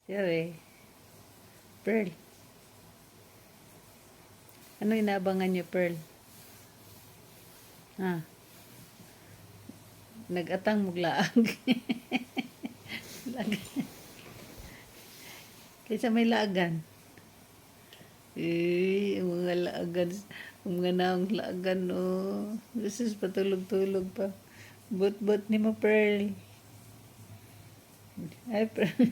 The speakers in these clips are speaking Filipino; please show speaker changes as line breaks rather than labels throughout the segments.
Siyempre, Pearl. Ano inaabangan niyo, Pearl? Ha? Nag-atang muglaag. Kaysa may laagan. Ang mga laagan. Ang mga naong laagan, oh. This is patulog-tulog pa. But ni mo, Pearl. Ay, Pearl.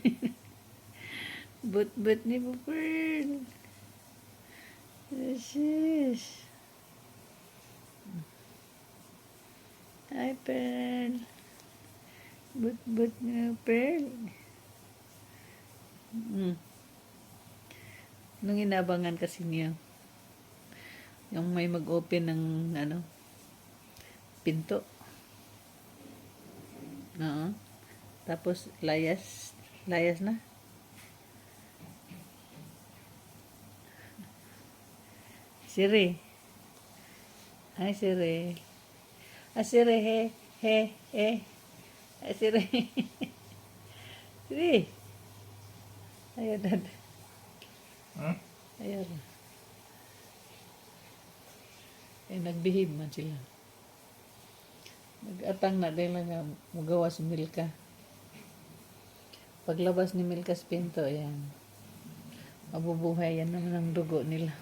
But ni mo, Pearl. Yes. Hi, Pearl. But ni mo, Pearl. Nung inabangan kasi niya, yung may mag-open ng, pinto. Oo. Tapos, layas na. Siri. Hi, Siri. Siri, he. Siri. Siri. Ayan, dad.
Huh?
Ayan. Nagbihib man sila. Nag-atang na din lang nga magawa si Milka. Paglabas ni Milka sa pinto, ayan. Mabubuhay yan naman ang dugo nila.